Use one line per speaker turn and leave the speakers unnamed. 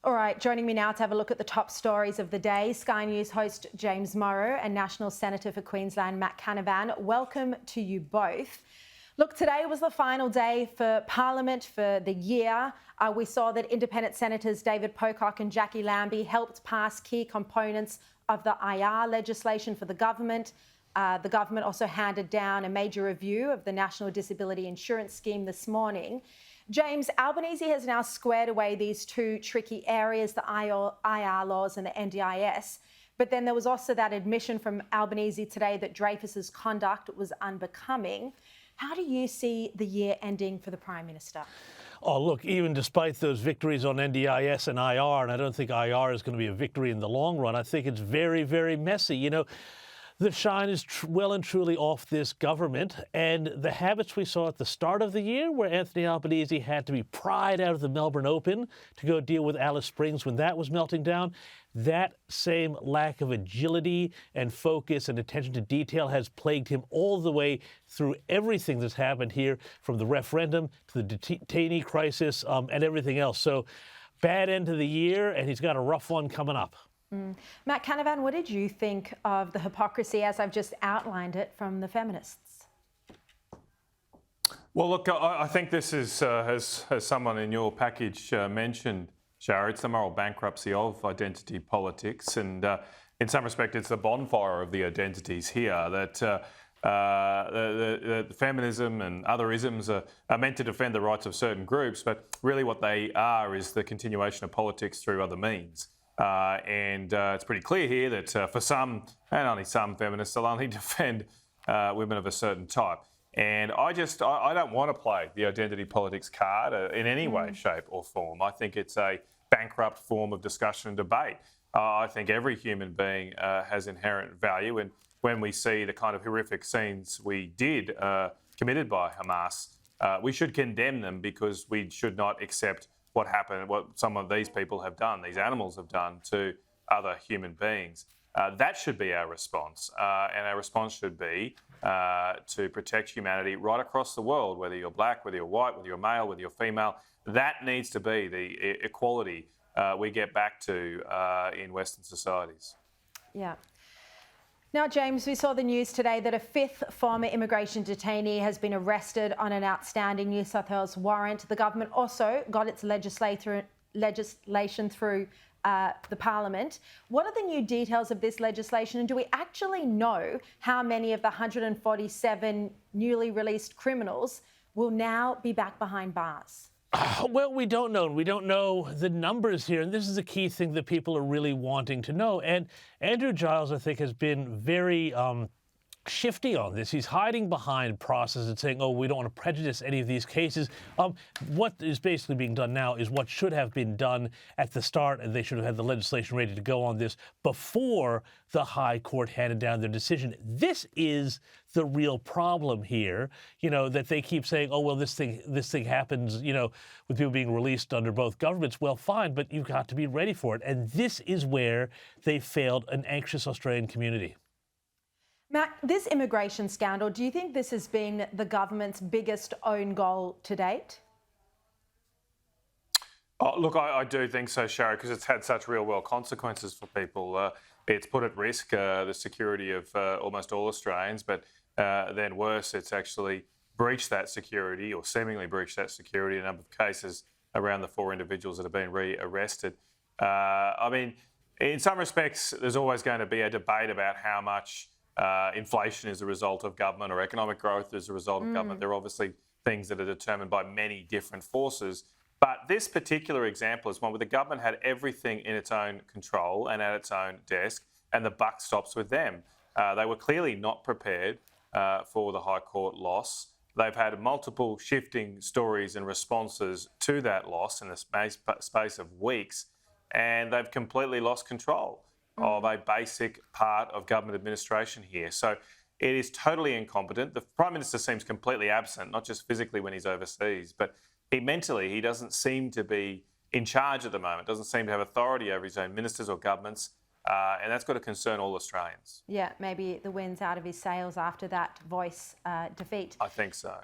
All right, joining me now to have a look at the top stories of the day, Sky News host James Morrow and National Senator for Queensland Matt Canavan. Welcome to you both. Look, today was the final day for Parliament for the year. We saw that independent senators David Pocock and Jackie Lambie helped pass key components of the IR legislation for the government. The government also handed down a major review of the National Disability Insurance Scheme this morning. James, Albanese has now squared away these two tricky areas, the IR laws and the NDIS. But then there was also that admission from Albanese today that Dreyfus's conduct was unbecoming. How do you see the year ending for the Prime Minister?
Oh, look, even despite those victories on NDIS and IR, and I don't think IR is going to be a victory in the long run, I think it's very, very messy. You know, the shine is well and truly off this government, and the habits we saw at the start of the year where Anthony Albanese had to be pried out of the Melbourne Open to go deal with Alice Springs when that was melting down, that same lack of agility and focus and attention to detail has plagued him all the way through everything that's happened here, from the referendum to the detainee crisis and everything else. So bad end of the year, and he's got a rough one coming up.
Matt Canavan, what did you think of the hypocrisy as I've just outlined it from the feminists?
Well, look, I think this is, as someone in your package mentioned, Sharri, it's the moral bankruptcy of identity politics, and in some respect it's the bonfire of the identities here, that the feminism and other isms are meant to defend the rights of certain groups, but really what they are is the continuation of politics through other means. And it's pretty clear here that for some, and only some feminists, they'll only defend women of a certain type. And I don't want to play the identity politics card in any way, shape or form. I think it's a bankrupt form of discussion and debate. I think every human being has inherent value. And when we see the kind of horrific scenes we did committed by Hamas, we should condemn them, because we should not accept what happened, what some of these people have done, these animals have done to other human beings. That should be our response. And our response should be to protect humanity right across the world, whether you're black, whether you're white, whether you're male, whether you're female. That needs to be the equality we get back to in Western societies.
Yeah. Now, James, we saw the news today that a fifth former immigration detainee has been arrested on an outstanding New South Wales warrant. The government also got its legislation through the Parliament. What are the new details of this legislation, and do we actually know how many of the 147 newly released criminals will now be back behind bars?
Well, we don't know. We don't know the numbers here. And this is the key thing that people are really wanting to know. And Andrew Giles, I think, has been very shifty on this. He's hiding behind process and saying, oh, we don't want to prejudice any of these cases. What is basically being done now is what should have been done at the start, and they should have had the legislation ready to go on this before the High Court handed down their decision. This is the real problem here, you know, that they keep saying, oh, well, this thing happens, you know, with people being released under both governments. Well, fine, but you've got to be ready for it. And this is where they failed an anxious Australian community.
Matt, this immigration scandal, do you think this has been the government's biggest own goal to date?
Oh, look, I do think so, Sharri, because it's had such real-world consequences for people. It's put at risk the security of almost all Australians, but then worse, it's actually breached that security, or seemingly breached that security, in a number of cases around the 4 individuals that have been re-arrested. I mean, in some respects, there's always going to be a debate about how much inflation is a result of government, or economic growth is a result of government. There are obviously things that are determined by many different forces. But this particular example is one where the government had everything in its own control and at its own desk, and the buck stops with them. They were clearly not prepared for the High Court loss. They've had multiple shifting stories and responses to that loss in the space of weeks, and they've completely lost control of a basic part of government administration here. So it is totally incompetent. The Prime Minister seems completely absent, not just physically when he's overseas, but mentally he doesn't seem to be in charge at the moment, doesn't seem to have authority over his own ministers or governments, and that's got to concern all Australians.
Yeah, maybe the wind's out of his sails after that Voice defeat.
I think so.